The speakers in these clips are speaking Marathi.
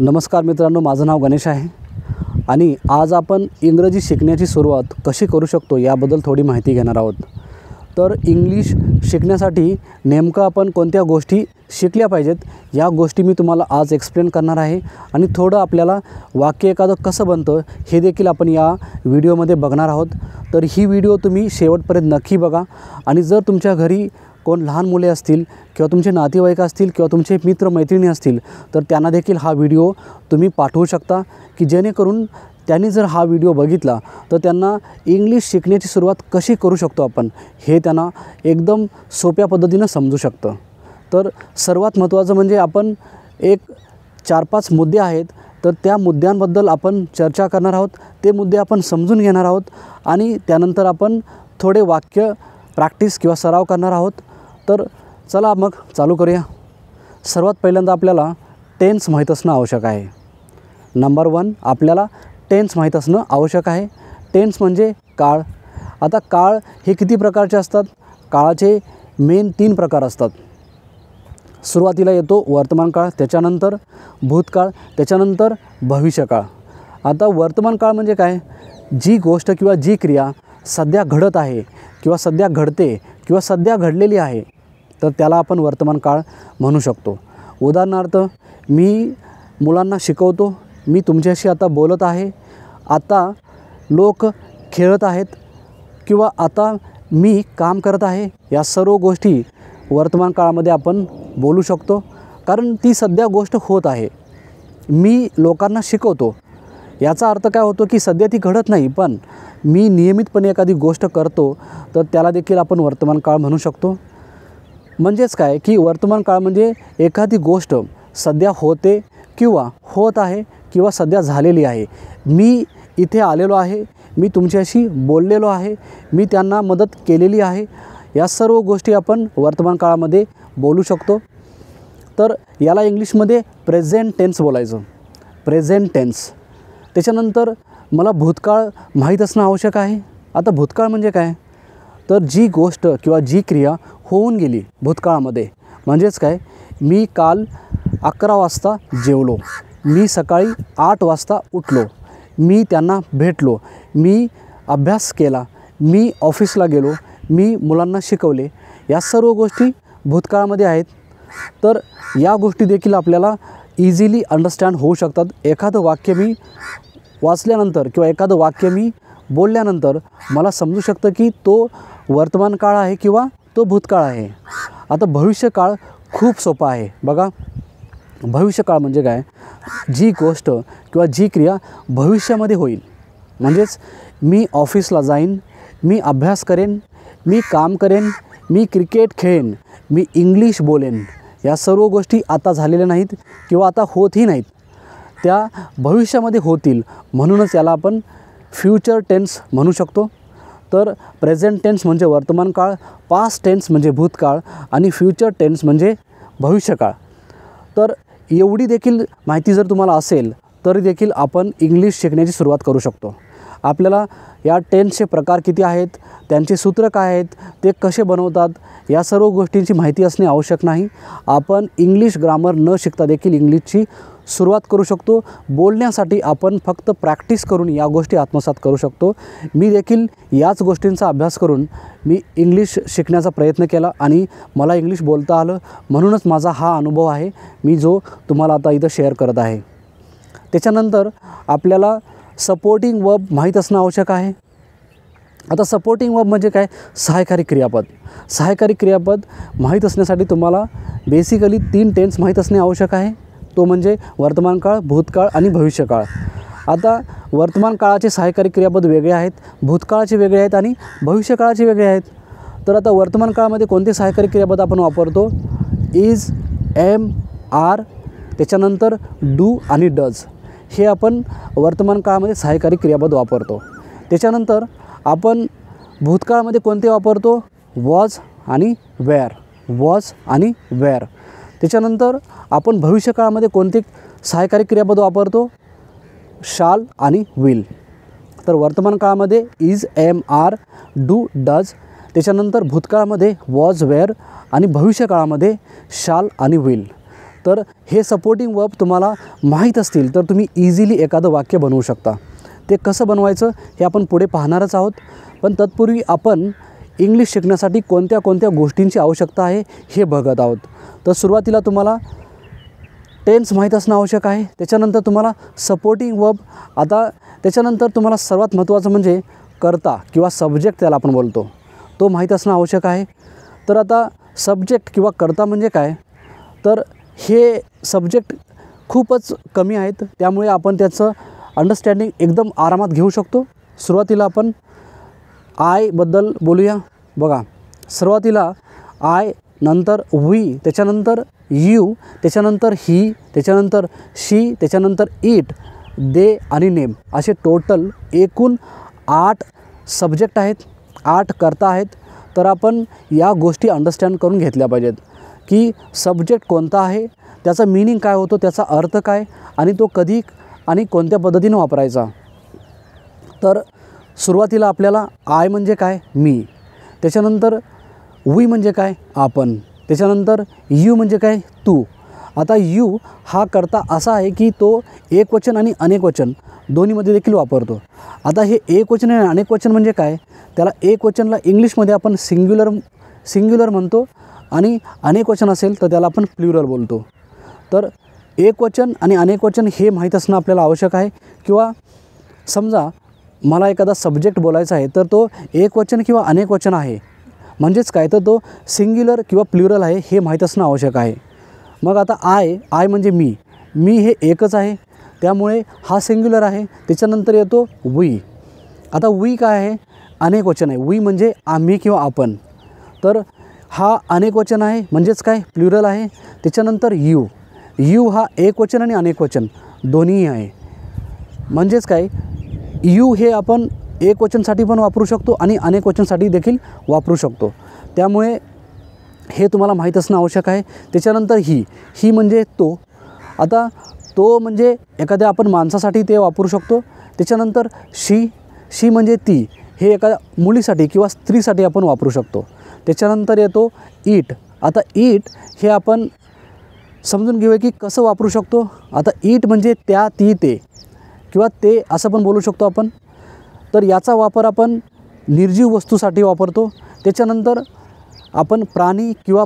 नमस्कार मित्रांनो, माझं नाव गणेश आहे आणि आज आपण इंग्रजी शिकण्याची सुरुवात कशी करू शकतो याबद्दल थोडी माहिती घेणार आहोत। तर इंग्लिश शिकण्यासाठी नेमकं आपण कोणत्या गोष्टी शिकल्या पाहिजेत या गोष्टी मी तुम्हाला आज एक्सप्लेन करणार आहे आणि थोडं आपल्याला वाक्य एखादं कसं बनतं हे देखील आपण या व्हिडिओमध्ये बघणार आहोत। तर ही व्हिडिओ तुम्ही शेवटपर्यंत नक्की बघा आणि जर तुमच्या घरी कोण लहान मुले असतील किंवा तुमचे नातेवाईक असतील किंवा तुमचे मित्रमैत्रिणी असतील तर त्यांना देखील हा व्हिडिओ तुम्ही पाठवू शकता की जेणेकरून त्यांनी जर हा व्हिडिओ बघितला तर त्यांना इंग्लिश शिकण्याची सुरुवात कशी करू शकतो आपण हे त्यांना एकदम सोप्या पद्धतीनं समजू शकतं। तर सर्वात महत्त्वाचं म्हणजे आपण एक 4-5 मुद्दे आहेत तर त्या मुद्द्यांबद्दल आपण चर्चा करणार आहोत, ते मुद्दे आपण समजून घेणार आहोत आणि त्यानंतर आपण थोडे वाक्य प्रॅक्टिस किंवा सराव करणार आहोत। तर चला मग चालू करूया। सर्वात पहिल्यांदा आपल्याला टेन्स माहीत असणं आवश्यक आहे। नंबर 1 आपल्याला टेन्स माहीत असणं आवश्यक आहे। टेन्स म्हणजे काळ। आता काळ हे किती प्रकारचे असतात? काळाचे मेन 3 प्रकार असतात। सुरुवातीला येतो वर्तमान काळ, त्याच्यानंतर भूतकाळ, त्याच्यानंतर भविष्यकाळ। आता वर्तमान काळ म्हणजे काय? जी गोष्ट किंवा जी क्रिया सध्या घडत आहे किंवा सध्या घडते किंवा सध्या घडलेली आहे तर त्याला आपण वर्तमान काळ म्हणू शकतो। उदाहरणार्थ मी मुलांना शिकवतो, मी तुमच्याशी आता बोलत आहे, आता लोक खेळत आहेत किंवा आता मी काम करत आहे, या सर्व गोष्टी वर्तमान काळामध्ये आपण बोलू शकतो कारण ती सध्या गोष्ट होत आहे। मी लोकांना शिकवतो याचा अर्थ काय होतो की सध्या ती घडत नाही पण मी नियमितपणे एखादी गोष्ट करतो तर त्याला देखील आपण वर्तमान काळ म्हणू शकतो। म्हणजेच काय की वर्तमान काळ म्हणजे एखादी गोष्ट सध्या होते किंवा होत आहे किंवा सध्या झालेली आहे। मी इथे आलेलो आहे, मी तुमच्याशी बोललेलो आहे, मी त्यांना मदत केलेली आहे, या सर्व गोष्टी आपण वर्तमान काळामध्ये बोलू शकतो। तर याला इंग्लिशमध्ये प्रेझेंट टेन्स बोलायचं, प्रेझेंट टेन्स। त्याच्यानंतर मला भूतकाळ माहीत असणं आवश्यक आहे। आता भूतकाळ म्हणजे काय? तर जी गोष्ट किंवा जी क्रिया होऊन गेली भूतकाळामध्ये। म्हणजेच काय? मी काल 11 वाजता जेवलो, मी सकाळी 8 वाजता उठलो, मी त्यांना भेटलो, मी अभ्यास केला, मी ऑफिसला गेलो, मी मुलांना शिकवले, या सर्व गोष्टी भूतकाळामध्ये आहेत। तर या गोष्टी देखील आपल्याला इझिली अंडरस्टँड होऊ शकतात। एखादं वाक्य मी वाचल्यानंतर किंवा एखादं वाक्य मी बोलल्यानंतर मला समजू शकतं की तो वर्तमान काळ आहे किंवा तो भूतकाळ आहे। आता भविष्यकाळ खूप सोपा आहे बघा। भविष्यकाळ म्हणजे काय? जी गोष्ट किंवा जी क्रिया भविष्यामध्ये होईल। म्हणजेच मी ऑफिसला जाईन, मी अभ्यास करेन, मी काम करेन, मी क्रिकेट खेळेन, मी इंग्लिश बोलेन, या सर्व गोष्टी आता झालेल्या नाहीत किंवा आता होतही नाहीत, त्या भविष्यामध्ये होतील। म्हणूनच याला आपण फ्युचर टेन्स म्हणू शकतो। तर प्रेझेंट टेन्स म्हणजे वर्तमान काळ, पास्ट टेन्स म्हणजे भूतकाळ आणि फ्युचर टेन्स म्हणजे भविष्यकाळ। तर एवढी देखील माहिती जर तुम्हाला असेल तरी देखील आपण इंग्लिश शिकण्याची सुरुवात करू शकतो। आपल्याला या टेन्सचे प्रकार किती आहेत, त्यांचे सूत्र काय आहेत, ते कसे बनवतात, या सर्व गोष्टींची माहिती असणे आवश्यक नाही। आपण इंग्लिश ग्रामर न शिकता देखील इंग्लिशची सुरुवात करू शकतो। बोलण्यासाठी आपण फक्त प्रॅक्टिस करून या गोष्टी आत्मसात करू शकतो। मी देखील याच गोष्टींचा अभ्यास करून मी इंग्लिश शिकण्याचा प्रयत्न केला आणि मला इंग्लिश बोलता आलं, म्हणूनच माझा हा अनुभव आहे मी जो तुम्हाला आता इथं शेअर करत आहे। त्याच्यानंतर आपल्याला सपोर्टिंग वर्ब माहीत असणं आवश्यक आहे। आता सपोर्टिंग वर्ब म्हणजे काय? सहायकारी क्रियापद। सहायकारी क्रियापद माहीत असण्यासाठी तुम्हाला बेसिकली 3 टेन्स माहीत असणे आवश्यक आहे, तो म्हणजे वर्तमान काळ, भूतकाळ आणि भविष्यकाळ। आता वर्तमान काळाचे सहायकारी क्रियापद वेगळे आहेत, भूतकाळाचे वेगळे आहेत आणि भविष्यकाळाचे वेगळे आहेत। तर आता वर्तमान काळामध्ये कोणते सहायकारी क्रियापद आपण वापरतो? इज, एम, आर, त्याच्यानंतर डू आणि डज, हे आपण वर्तमान काळामध्ये सहायकारी क्रियापद वापरतो। त्याच्यानंतर आपण भूतकाळामध्ये कोणते वापरतो? वॉज आणि वेअर, वॉज आणि वेअर। त्याच्यानंतर आपण भविष्यकाळामध्ये कोणते सहायकारी क्रियापद वापरतो? शाल आणि विल। तर वर्तमान काळामध्ये is, am, are, do, does, त्याच्यानंतर भूतकाळामध्ये वॉज, वेअर आणि भविष्यकाळामध्ये शाल आणि विल। तर हे सपोर्टिंग वर्ब तुम्हाला माहीत असतील तर तुम्ही इझिली एखादं वाक्य बनवू शकता. ते कसं बनवायचं हे आपण पुढे पाहणारच आहोत. पण तत्पूर्वी आपण इंग्लिश शिकण्यासाठी कोणत्या कोणत्या गोष्टींची आवश्यकता आहे हे बघत आहोत. तर सुरुवातीला तुम्हाला टेन्स माहीत असणं आवश्यक आहे. त्याच्यानंतर तुम्हाला सपोर्टिंग वर्ब, आता त्याच्यानंतर तुम्हाला सर्वात महत्त्वाचं म्हणजे कर्ता किंवा सब्जेक्ट त्याला आपण बोलतो, तो माहीत असणं आवश्यक आहे. तर आता सब्जेक्ट किंवा कर्ता म्हणजे काय, तर हे सब्जेक्ट खूपच कमी आहेत, त्यामुळे आपण त्याचं अंडरस्टँडिंग एकदम आरामात घेऊ शकतो. सुरुवातीला आपण आयबद्दल बोलूया. बघा, सुरुवातीला आय, नंतर वी, त्याच्यानंतर यू, त्याच्यानंतर ही, त्याच्यानंतर शी, त्याच्यानंतर इट, दे आणि नेम, असे टोटल एकूण 8 सब्जेक्ट आहेत, 8 कर्ता आहेत. तर आपण या गोष्टी अंडरस्टँड करून घेतल्या पाहिजेत की सब्जेक्ट कोणता आहे, त्याचा मीनिंग काय होतो, त्याचा अर्थ काय आणि तो कधी आणि कोणत्या पद्धतीने वापरायचा. तर सुरुवातीला आपल्याला आय म्हणजे काय, मी, त्याच्यानंतर वी म्हणजे काय, आपण, त्याच्यानंतर यू म्हणजे काय, तू. आता यू हा कर्ता असा आहे की तो एकवचन आणि अनेकवचन दोन्हीमध्ये देखील वापरतो. आता हे एकवचन आणि अनेकवचन म्हणजे काय, त्याला एकवचनला इंग्लिशमध्ये आपण सिंग्युलर म्हणतो आणि अनेकवचन असेल तर त्याला आपण प्लुरल बोलतो. तर एकवचन आणि अनेकवचन हे माहीत असणं आपल्याला आवश्यक आहे. किंवा समजा मला एखादा सब्जेक्ट बोलायचा आहे तर तो एकवचन किंवा अनेकवचन आहे म्हणजेच काय, तर तो सिंग्युलर किंवा प्लुरल आहे हे माहीत असणं आवश्यक आहे. मग आता आय म्हणजे मी हे एकच आहे, त्यामुळे हा सिंग्युलर आहे. त्याच्यानंतर येतो वी. आता वी काय आहे, अनेकवचन आहे. वी म्हणजे आम्ही किंवा आपण, तर हा अनेकवचन आहे म्हणजेच काय, प्लुरल आहे. त्याच्यानंतर यू हा एकवचन आणि अनेकवचन दोन्हीही आहे. म्हणजेच काय, यू हे आपण एकवचनसाठी पण वापरू शकतो आणि अनेकवचनसाठी देखील वापरू शकतो, त्यामुळे हे तुम्हाला माहीत असणं आवश्यक आहे. त्याच्यानंतर ही म्हणजे तो. आता तो म्हणजे एखाद्या आपण माणसासाठी ते वापरू शकतो. त्याच्यानंतर शी म्हणजे ती, हे एखाद्या मुलीसाठी किंवा स्त्रीसाठी आपण वापरू शकतो. त्याच्यानंतर येतो इट. आता इट हे आपण समजून घेऊया की कसं वापरू शकतो. आता इट म्हणजे त्या, ती, ते किंवा ते असं पण बोलू शकतो आपण. तर याचा वापर आपण निर्जीव वस्तूसाठी वापरतो. त्याच्यानंतर आपण प्राणी किंवा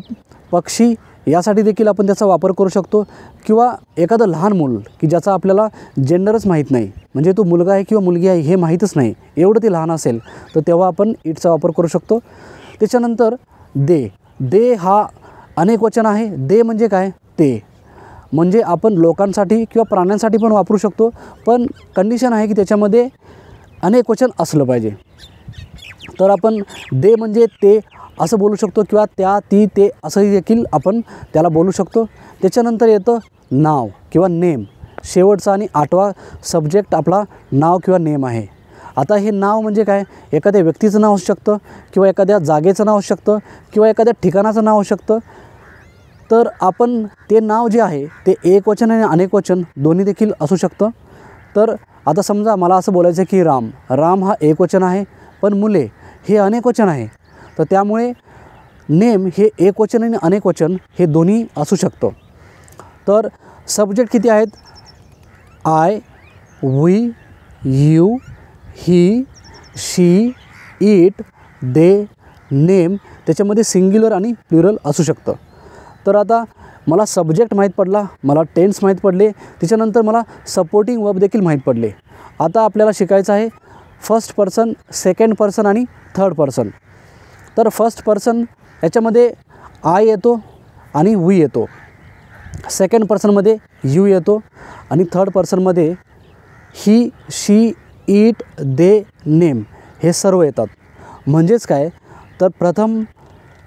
पक्षी यासाठी देखील आपण त्याचा वापर करू शकतो. किंवा एखादं लहान मूल की ज्याचा आपल्याला जेंडरच माहीत नाही, म्हणजे तो मुलगा आहे किंवा मुलगी आहे हे माहीतच नाही, एवढं ते लहान असेल तर तेव्हा आपण इटचा वापर करू शकतो. त्याच्यानंतर दे हा अनेकवचन आहे. दे म्हणजे काय, ते म्हणजे आपण लोकांसाठी किंवा प्राण्यांसाठी पण वापरू शकतो, पण कंडिशन आहे की त्याच्यामध्ये अनेकवचन असलं पाहिजे. तर आपण दे म्हणजे ते असं बोलू शकतो किंवा त्या, ती, ते असंही देखील आपण त्याला बोलू शकतो. त्याच्यानंतर येतं नाव किंवा नेम. शेवटचा आणि 8वा सब्जेक्ट आपला नाव किंवा नेम आहे. आता हे नाव म्हणजे काय, एखाद्या व्यक्तीचं नाव असू शकतं किंवा एखाद्या जागेचं नाव असू शकतं किंवा एखाद्या ठिकाणाचं नाव असू शकतं. तर आपण ते नाव जे आहे ते एकवचन आणि अनेकवचन दोन्ही देखील असू शकतं. तर आता समजा मला असं बोलायचं की राम हा एकवचन आहे, पण मुले हे अनेकवचन आहे. तर त्यामुळे नेम हे एकवचन आणि अनेकवचन हे दोन्ही असू शकतं. तर सब्जेक्ट किती आहेत, I, we, you, he, she, it, they, name, त्याच्यामध्ये सिंग्युलर आणि प्लुरल असू शकतं. तर आता मला सब्जेक्ट माहीत पडला, मला टेन्स माहीत पडले, त्याच्यानंतर मला सपोर्टिंग वर्ब देखील माहीत पडले. आता आपल्याला शिकायचं आहे फर्स्ट पर्सन, सेकंड पर्सन आणि थर्ड पर्सन. तर फर्स्ट पर्सन याच्यामध्ये आय येतो आणि वी येतो. सेकंड पर्सनमध्ये यू येतो आणि थर्ड पर्सनमध्ये he, she, it, they, name हे सर्व येतात. म्हणजेच काय, तर प्रथम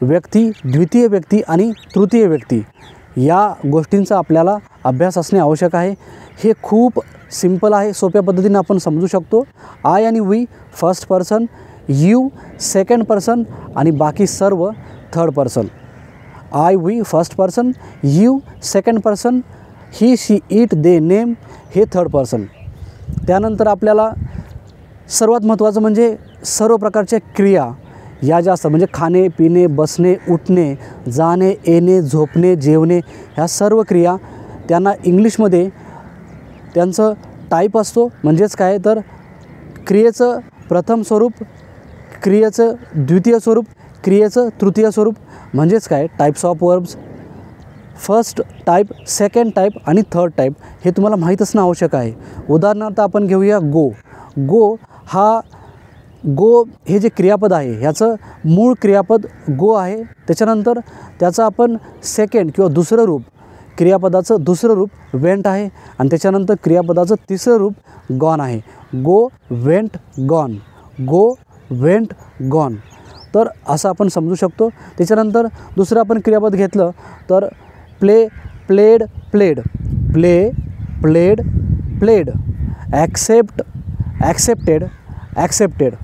व्यक्ती, द्वितीय व्यक्ती आणि तृतीय व्यक्ती या गोष्टींचा आपल्याला अभ्यास असणे आवश्यक आहे. हे खूप सिंपल आहे, सोप्या पद्धतीने आपण समजू शकतो. आय आणि we first person, you second person आणि बाकी सर्व third person. I, we first person, you second person, he, she, it, they, name हे थर्ड पर्सन. त्यानंतर आपल्याला सर्वात महत्त्वाचं म्हणजे सर्व प्रकारच्या क्रिया या ज्या असतात म्हणजे खाणे, पिणे, बसणे, उठणे, जाणे, येणे, झोपणे, जेवणे, ह्या सर्व क्रिया त्यांना इंग्लिशमध्ये त्यांचं टाईप असतो. म्हणजेच काय तर क्रियेचं प्रथम स्वरूप, क्रियेचं द्वितीय स्वरूप, क्रियेचं तृतीय स्वरूप. म्हणजेच काय types of verbs, first type, second type आणि थर्ड टाईप हे तुम्हाला माहीत असणं आवश्यक आहे. उदाहरणार्थ आपण घेऊया गो. गो हे जे क्रियापद आहे ह्याचं मूळ क्रियापद गो आहे. त्याच्यानंतर त्याचं आपण सेकंड किंवा दुसरं रूप, क्रियापदाचं दुसरं रूप वेंट आहे. आणि त्याच्यानंतर क्रियापदाचं तिसरं रूप गॉन आहे. गो, वेंट, गॉन. गो, वेंट, गॉन. तर असं आपण समजू शकतो. त्याच्यानंतर दुसरं आपण क्रियापद घेतलं तर play, played, played. Play, played, played. Accept, accepted, accepted.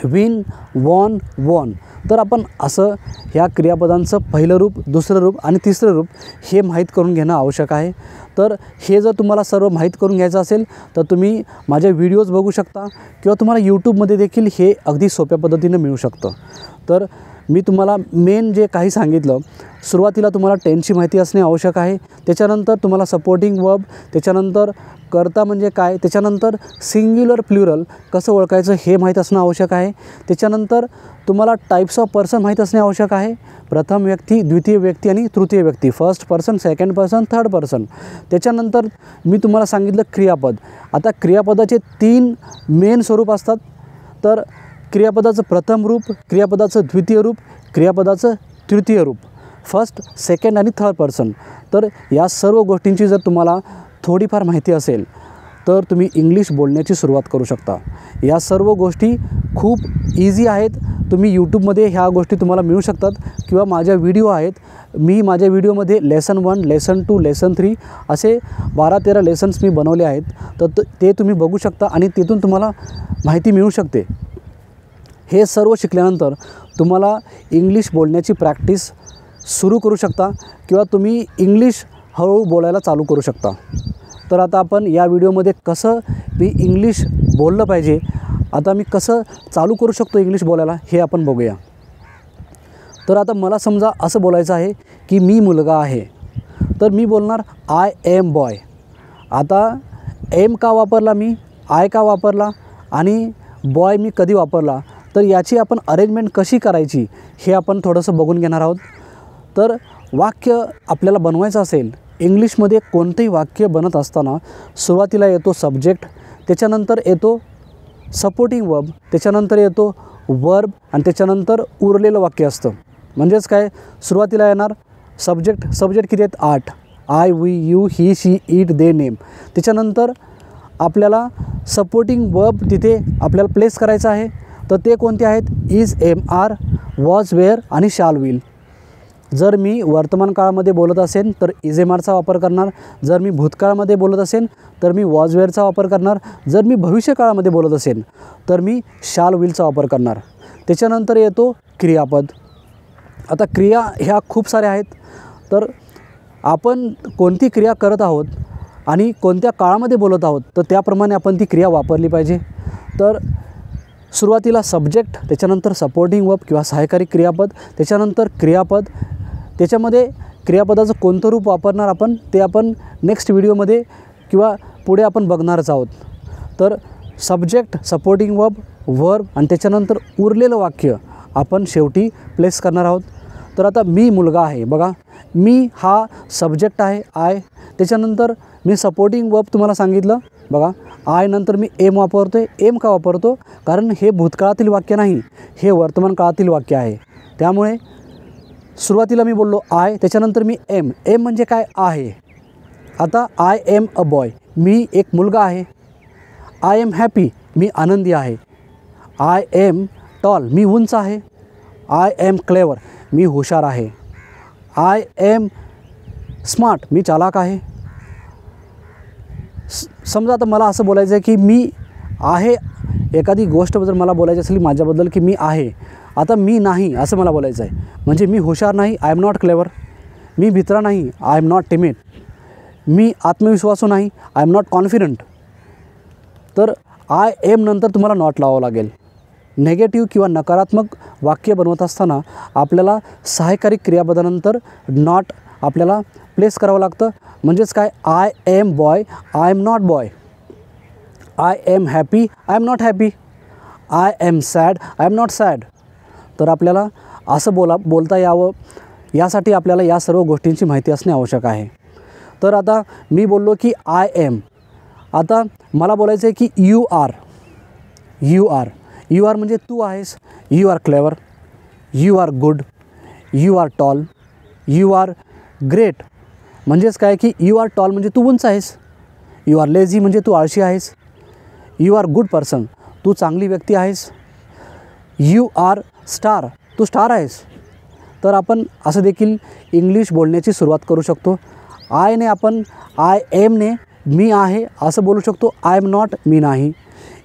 Win, won, won. तर आपण असं ह्या क्रियापदांचं पहिलं रूप, दुसरं रूप आणि तिसरं रूप हे माहीत करून घेणं आवश्यक आहे. तर हे जर तुम्हाला सर्व माहीत करून घ्यायचं असेल तर तुम्ही माझे व्हिडिओज बघू शकता किंवा तुम्हाला यूट्यूबमध्ये देखील हे अगदी सोप्या पद्धतीनं मिळू शकतं. तर मी तुम्हाला मेन जे काही सांगितलं, सुरुवातीला तुम्हाला टेन्सची माहिती असणे आवश्यक आहे. त्याच्यानंतर तुम्हाला सपोर्टिंग वर्ब, त्याच्यानंतर कर्ता म्हणजे काय, त्याच्यानंतर सिंग्युलर प्लुरल कसं ओळखायचं हे माहीत असणं आवश्यक आहे. त्याच्यानंतर तुम्हाला टाईप्स ऑफ पर्सन माहीत असणे आवश्यक आहे. प्रथम व्यक्ती, द्वितीय व्यक्ती आणि तृतीय व्यक्ती, first person, second person, third person. त्याच्यानंतर मी तुम्हाला सांगितलं क्रियापद. आता क्रियापदाचे 3 मेन स्वरूप असतात. तर क्रियापदाचं प्रथम रूप, क्रियापदाचं द्वितीय रूप, क्रियापदाचं तृतीय रूप, फर्स्ट, सेकंड आणि थर्ड पर्सन. तर या सर्व गोष्टींची जर तुम्हाला थोडीफार माहिती असेल तर तुम्ही इंग्लिश बोलण्याची सुरुवात करू शकता. या सर्व गोष्टी खूप इझी आहेत. तुम्ही यूट्यूबमध्ये ह्या गोष्टी तुम्हाला मिळू शकतात किंवा माझ्या व्हिडिओ आहेत. मी माझ्या व्हिडिओमध्ये लेसन 1, लेसन 2, लेसन 3 असे 12-13 लेसन्स मी बनवले आहेत. तर ते तुम्ही बघू शकता आणि तिथून तुम्हाला माहिती मिळू शकते. हे सर्व शिकल्यानंतर तुम्हाला इंग्लिश बोलण्याची प्रॅक्टिस सुरू करू शकता किंवा तुम्ही इंग्लिश हळूहळू बोलायला चालू करू शकता. तर आता आपण या व्हिडिओमध्ये कसं मी इंग्लिश बोललं पाहिजे, आता मी कसं चालू करू शकतो इंग्लिश बोलायला हे आपण बघूया. तर आता मला समजा असं बोलायचं आहे की मी मुलगा आहे, तर मी बोलणार आय एम बॉय. आता एम का वापरला मी, आय का वापरला आणि बॉय मी कधी वापरला, तर याची आपण अरेंजमेंट कशी करायची हे आपण थोडंसं बघून घेणार आहोत. तर वाक्य आपल्याला बनवायचं असेल, इंग्लिशमध्ये कोणतेही वाक्य बनत असताना सुरुवातीला येतो सब्जेक्ट, त्याच्यानंतर येतो सपोर्टिंग वर्ब, त्याच्यानंतर येतो वर्ब आणि त्याच्यानंतर उरलेलं वाक्य असतं. म्हणजेच काय, सुरुवातीला येणार सब्जेक्ट. सब्जेक्ट किती आहेत? 8. I, we, you, he, she, it, they, name. त्याच्यानंतर आपल्याला सपोर्टिंग वर्ब तिथे आपल्याला प्लेस करायचं आहे. तर ते कोणते आहेत? Is, am, are, was, were आणि शाल, विल. जर मी वर्तमान काळामध्ये बोलत असेन तर इज, एम, आरचा वापर करणार. जर मी भूतकाळामध्ये बोलत असेन तर मी वॉज, वेअरचा वापर करणार. जर मी भविष्यकाळामध्ये बोलत असेन तर मी शाल, विलचा वापर करणार. त्याच्यानंतर येतो क्रियापद. आता क्रिया ह्या खूप साऱ्या आहेत. तर आपण कोणती क्रिया करत आहोत आणि कोणत्या काळामध्ये बोलत आहोत तर त्याप्रमाणे आपण ती क्रिया वापरली पाहिजे. तर सुरुवातीला सब्जेक्ट, त्याच्यानंतर सपोर्टिंग वर्ब किंवा सहाय्यकारी क्रियापद, त्याच्यानंतर क्रियापद. त्याच्यामध्ये क्रियापदाचं कोणतं रूप वापरणार आपण ते आपण नेक्स्ट व्हिडिओमध्ये किंवा पुढे आपण बघणारच आहोत. तर सब्जेक्ट, सपोर्टिंग वर्ब, वर्ब आणि त्याच्यानंतर उरलेलं वाक्य आपण शेवटी प्लेस करणार आहोत. तर आता मी मुलगा आहे, बघा मी हा सब्जेक्ट आहे आय. त्याच्यानंतर मी सपोर्टिंग वर्ब तुम्हाला सांगितलं, बघा आय नंतर मी एम वापरतो आहे. एम का वापरतो? कारण हे भूतकाळातील वाक्य नाही, हे वर्तमान काळातील वाक्य आहे. त्यामुळे सुरुवातीला मी बोललो आय, त्याच्यानंतर मी एम. एम म्हणजे काय? आहे. आता आय एम अ बॉय, मी एक मुलगा आहे. आय एम हॅपी, मी आनंदी आहे. आय एम टॉल, मी उंच आहे. आय एम क्लेवर, मी हुशार आहे. आय एम स्मार्ट, मी चालाक आहे. समजा आता मला असं बोलायचं आहे की मी आहे, एखादी गोष्ट जर मला बोलायची असेल माझ्याबद्दल की मी आहे. आता मी नाही असं मला बोलायचं आहे, म्हणजे मी हुशार नाही, आय एम नॉट क्लेवर. मी भित्रा नाही, आय एम नॉट टिमिड. मी आत्मविश्वासू नाही, आय एम नॉट कॉन्फिडंट. तर आय एम नंतर तुम्हाला नॉट लावावं लागेल. नेगेटिव्ह किंवा नकारात्मक वाक्य बनवत असताना आपल्याला सहाय्यकारी क्रियापदानंतर नॉट आपल्याला प्लेस करावं लागतं. म्हणजेच काय, I am boy, I am not boy. I am happy, I am not happy. I am sad, I am not sad. तर आपल्याला असं बोलता यावं यासाठी आपल्याला या सर्व गोष्टींची माहिती असणे आवश्यक आहे. तर आता मी बोललो की आय एम. आता मला बोलायचं आहे की you are. You are. You are म्हणजे तू आहेस. You are clever, you are good, you are tall, you are great. म्हणजेच काय की यू आर टॉल म्हणजे तू उंच आहेस. यू आर लेझी म्हणजे तू आळशी आहेस. यू आर गुड पर्सन, तू चांगली व्यक्ती आहेस. यू आर स्टार, तू स्टार आहेस. तर आपण असं देखील इंग्लिश बोलण्याची सुरुवात करू शकतो. आयने आपण आय एमने मी आहे असं बोलू शकतो. आय एम नॉट, मी नाही.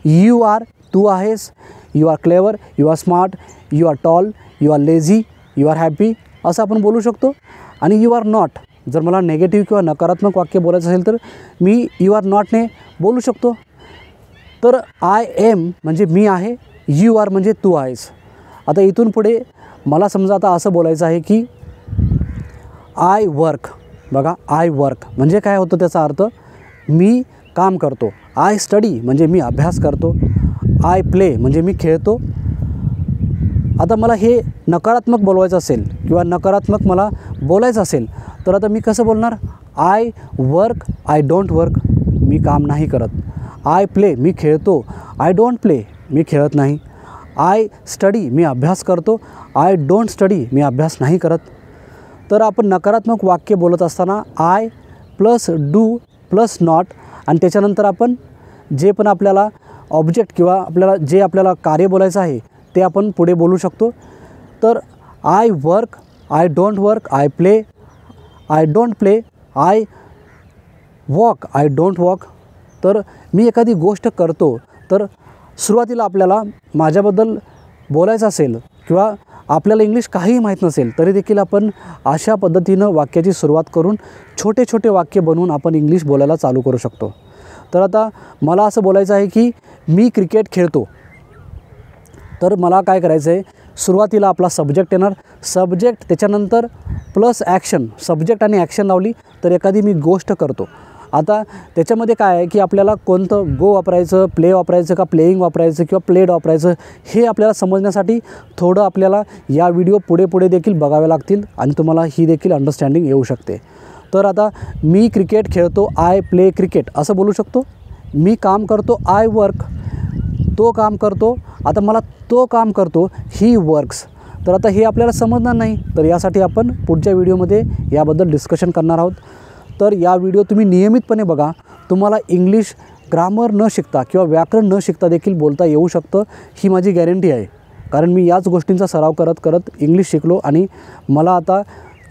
यू आर, तू आहेस. You are clever, you are smart, you are tall, you are lazy, you are happy असं आपण बोलू शकतो. आणि यू आर नॉट, जर मला नेगेटिव्ह किंवा नकारात्मक वाक्य बोलायचं असेल तर मी यू आर नॉटने बोलू शकतो. तर आय एम म्हणजे मी आहे, यू आर म्हणजे तू आहेस. आता इथून पुढे मला समजा आता असं बोलायचं आहे की आय वर्क. बघा, आय वर्क म्हणजे काय होतं त्याचा अर्थ, मी काम करतो. आय स्टडी म्हणजे मी अभ्यास करतो. आय प्ले म्हणजे मी खेळतो. आता मला हे नकारात्मक बोलवायचं असेल किंवा नकारात्मक मला बोलायचं असेल तर आता मी कसं बोलणार, I work, I don't work, मी काम नाही करत. आय प्ले, मी खेळतो. आय डोंट प्ले, मी खेळत नाही. आय स्टडी, मी अभ्यास करतो. आय डोंट स्टडी, मी अभ्यास नाही करत. तर आपण नकारात्मक वाक्य बोलत असताना I plus do plus not आणि त्याच्यानंतर आपण जे पण आपल्याला ऑब्जेक्ट किंवा आपल्याला कार्य बोलायचं आहे ते आपण पुढे बोलू शकतो. तर I work, I don't work, I play, I don't play, I walk, I don't walk. तर मी एखादी गोष्ट करतो तर सुरुवातीला आपल्याला माझ्याबद्दल बोलायचं असेल किंवा आपल्याला इंग्लिश काहीही माहीत नसेल तरी देखील आपण अशा पद्धतीनं वाक्याची सुरुवात करून छोटे छोटे वाक्य बनवून आपण इंग्लिश बोलायला चालू करू शकतो. तर आता मला असं बोलायचं आहे की मी क्रिकेट खेळतो. तर मला काय करायचं आहे, सुरुवातीला आपला सब्जेक्ट येणार. सब्जेक्ट त्याच्यानंतर प्लस ॲक्शन. सब्जेक्ट आणि ॲक्शन लावली तर एखादी मी गोष्ट करतो. आता त्याच्यामध्ये काय आहे की आपल्याला कोणतं गो वापरायचं, प्ले वापरायचं का प्लेईंग वापरायचं किंवा प्लेड वापरायचं हे आपल्याला समजण्यासाठी थोडं आपल्याला या व्हिडिओ पुढे देखील बघावे लागतील आणि तुम्हाला ही देखील अंडरस्टँडिंग येऊ शकते. तर आता मी क्रिकेट खेळतो, आय प्ले क्रिकेट असं बोलू शकतो. मी काम करतो, आय वर्क. तो काम करतो, आता मला तो काम करतो, ही वर्क्स. तर आता हे आपल्याला समजणार नाही, तर यासाठी आपण पुढच्या व्हिडिओमध्ये याबद्दल डिस्कशन करणार आहोत. तर या व्हिडिओ तुम्ही नियमितपणे बघा. तुम्हाला इंग्लिश ग्रामर न शिकता किंवा व्याकरण न शिकता देखील बोलता येऊ शकतं, ही माझी गॅरंटी आहे. कारण मी याच गोष्टींचा सराव करत करत इंग्लिश शिकलो आणि मला आता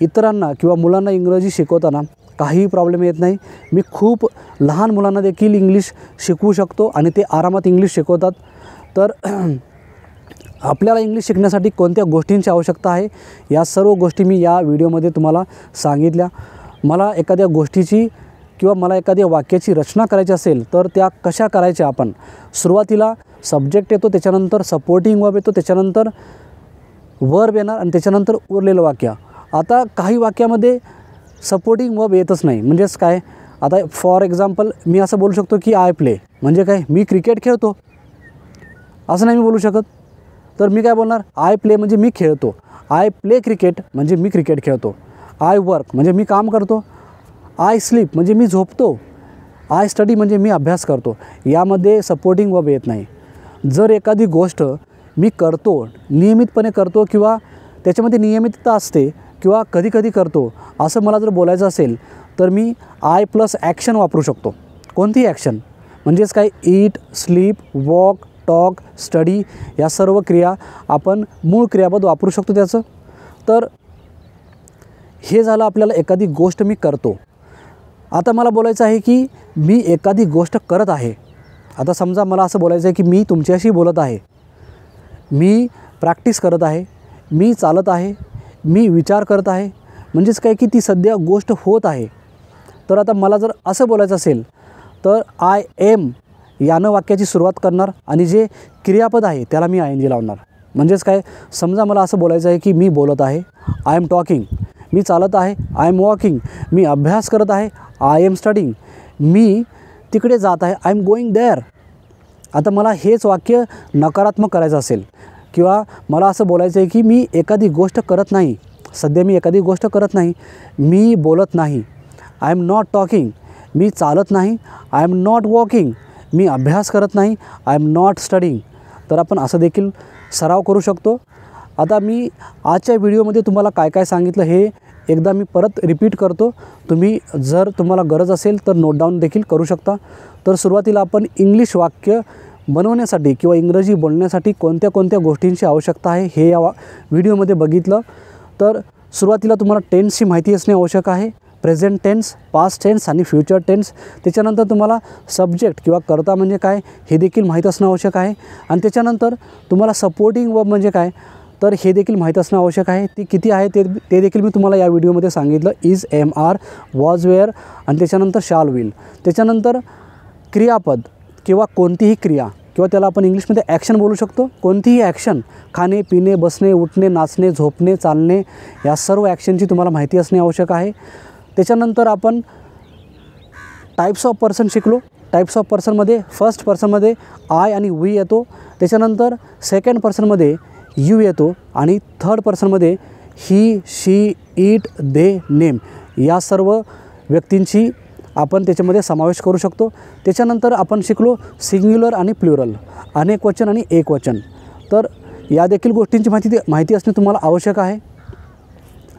इतरांना किंवा मुलांना इंग्रजी शिकवताना काहीही प्रॉब्लेम येत नाही. मी खूप लहान मुलांना देखील इंग्लिश शिकवू शकतो आणि ते आरामात इंग्लिश शिकवतात. तर आपल्याला इंग्लिश शिकण्यासाठी कोणत्या गोष्टींची आवश्यकता आहे या सर्व गोष्टी मी या व्हिडिओमध्ये तुम्हाला सांगितल्या. मला एखाद्या गोष्टीची किंवा मला एखाद्या वाक्याची रचना करायची असेल तर त्या कशा करायच्या, आपण सुरुवातीला सब्जेक्ट येतो, त्याच्यानंतर सपोर्टिंग वर्ब येतो, त्याच्यानंतर वर्ब येणार आणि त्याच्यानंतर उरलेलं वाक्य. आता काही वाक्यामध्ये सपोर्टिंग वर्ब येतच नाही. म्हणजेच काय, आता फॉर एक्झाम्पल मी असं बोलू शकतो की आय प्ले म्हणजे काय, मी क्रिकेट खेळतो असं नाही मी बोलू शकत. तर मी काय बोलणार, आय प्ले म्हणजे मी खेळतो. आय प्ले क्रिकेट म्हणजे मी क्रिकेट खेळतो. आय वर्क म्हणजे मी काम करतो. आय स्लीप म्हणजे मी झोपतो. आय स्टडी म्हणजे मी अभ्यास करतो. यामध्ये सपोर्टिंग वर्ब येत नाही. जर एखादी गोष्ट मी करतो, नियमितपणे करतो किंवा त्याच्यामध्ये नियमितता असते किंवा कधी कधी करतो असं मला जर बोलायचं असेल तर मी आय प्लस ॲक्शन वापरू शकतो. कोणतीही ॲक्शन म्हणजेच काय, ईट, स्लीप, वॉक, टॉक, स्टडी या सर्व क्रिया आपण मूळ क्रियापद वापरू शकतो त्याचं. तर हे झालं आपल्याला एखादी गोष्ट मी करतो. आता मला बोलायचं आहे की मी एखादी गोष्ट करत आहे. आता समजा मला असं बोलायचं आहे की मी तुमच्याशी बोलत आहे, मी प्रॅक्टिस करत आहे, मी चालत आहे, मी विचार करत आहे. म्हणजेच काय की ती सध्या गोष्ट होत आहे. तर आता मला जर असं बोलायचं असेल तर आय एम यानं वाक्याची सुरुवात करणार आणि जे क्रियापद आहे त्याला मी आय एन जी लावणार. म्हणजेच काय, समजा मला असं बोलायचं आहे की मी बोलत आहे, आय एम टॉकिंग. मी चालत आहे, आय एम वॉकिंग. मी अभ्यास करत आहे, आय एम स्टडिंग. मी तिकडे जात आहे, आय एम गोईंग देअर. आता मला हेच वाक्य नकारात्मक करायचं असेल किंवा मला असं बोलायचं आहे की मी एखादी गोष्ट करत नाही, सध्या मी एखादी गोष्ट करत नाही, मी बोलत नाही, आय एम नॉट टॉकिंग. मी चालत नाही, आय एम नॉट वॉकिंग. मी अभ्यास करत नाही, आय एम नॉट स्टडिंग. तर आपण असं देखील सराव करू शकतो. आता मी आजच्या व्हिडिओमध्ये तुम्हाला काय काय सांगितलं हे एकदा मी परत रिपीट करतो. तुम्ही जर तुम्हाला गरज असेल तर नोट डाऊन देखील करू शकता. तर सुरुवातीला आपण इंग्लिश वाक्य बनवण्यासाठी किंवा इंग्रजी बोलण्यासाठी कोणत्या कोणत्या गोष्टींची आवश्यकता आहे हे या व्हिडिओमध्ये बघितलं. तर सुरुवातीला तुम्हाला टेन्सची माहिती असणे आवश्यक आहे, प्रेझेंट टेन्स, पास्ट टेन्स आणि फ्युचर टेन्स. त्याच्यानंतर तुम्हाला सब्जेक्ट किंवा कर्ता म्हणजे काय हे देखील माहीत असणं आवश्यक आहे. आणि त्याच्यानंतर तुम्हाला सपोर्टिंग वर्ब म्हणजे काय तर हे देखील माहीत असणं आवश्यक आहे. ती किती आहे ते देखील मी तुम्हाला या व्हिडिओमध्ये सांगितलं. Is, am, are, was, were आणि त्याच्यानंतर शाल, विल. त्याच्यानंतर क्रियापद किंवा कोणतीही क्रिया किंवा त्याला आपण इंग्लिशमध्ये ॲक्शन बोलू शकतो. कोणतीही ॲक्शन, खाणे, पिणे, बसणे, उठणे, नाचणे, झोपणे, चालणे, या सर्व ॲक्शनची तुम्हाला माहिती असणे आवश्यक आहे. त्याच्यानंतर आपण टाईप्स ऑफ पर्सन शिकलो. टाईप्स ऑफ पर्सनमध्ये फर्स्ट पर्सनमध्ये आय आणि वी येतो. त्याच्यानंतर सेकंड पर्सनमध्ये यू येतो आणि थर्ड पर्सनमध्ये he, she, it, they, name या सर्व व्यक्तींची आपण त्याच्यामध्ये समावेश करू शकतो. त्याच्यानंतर आपण शिकलो सिंग्युलर आणि प्लुरल, अनेक वचन आणि एकवचन. तर या देखील गोष्टींची माहिती असणे तुम्हाला आवश्यक आहे.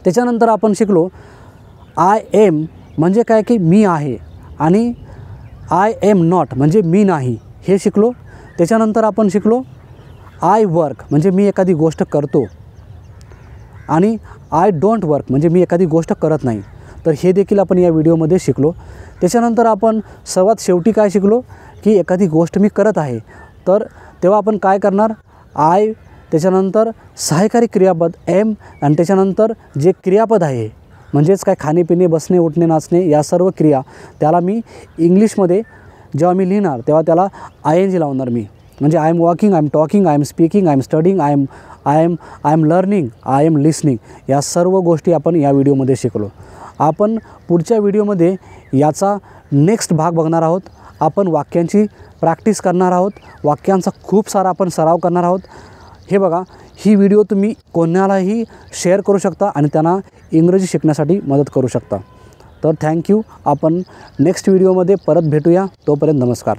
त्याच्यानंतर आपण शिकलो आय एम म्हणजे काय की मी आहे आणि आय एम नॉट म्हणजे मी नाही हे शिकलो. त्याच्यानंतर आपण शिकलो आय वर्क म्हणजे मी एखादी गोष्ट करतो आणि आय डोंट वर्क म्हणजे मी एखादी गोष्ट करत नाही. तर हे देखील आपण या व्हिडिओमध्ये शिकलो. त्याच्यानंतर आपण सर्वात शेवटी काय शिकलो की एखादी गोष्ट मी करत आहे तर तेव्हा आपण काय करणार, आय, त्याच्यानंतर सहाय्यकारी क्रियापद एम आणि त्याच्यानंतर जे क्रियापद आहे म्हणजेच काय खाणे, पिणे, बसणे, उठणे, नाचणे या सर्व क्रिया त्याला मी इंग्लिशमध्ये जेव्हा मी लिहिणार तेव्हा त्याला आय एन जी लावणार मी. म्हणजे I am walking, I am talking, I am speaking, I am studying, I am learning, I am listening या सर्व गोष्टी आपण या व्हिडिओमध्ये शिकलो. आपण पुढच्या व्हिडिओमध्ये याचा नेक्स्ट भाग बघणार आहोत. आपण वाक्यांची प्रॅक्टिस करणार आहोत, वाक्यांचा खूप सारा आपण सराव करणार आहोत. हे बघा, ही व्हिडिओ तुम्ही कोणालाही शेअर करू शकता आणि त्यांना इंग्रजी शिकण्यासाठी मदत करू शकता. तर थँक्यू. आपण नेक्स्ट व्हिडिओमध्ये परत भेटूया. तोपर्यंत नमस्कार.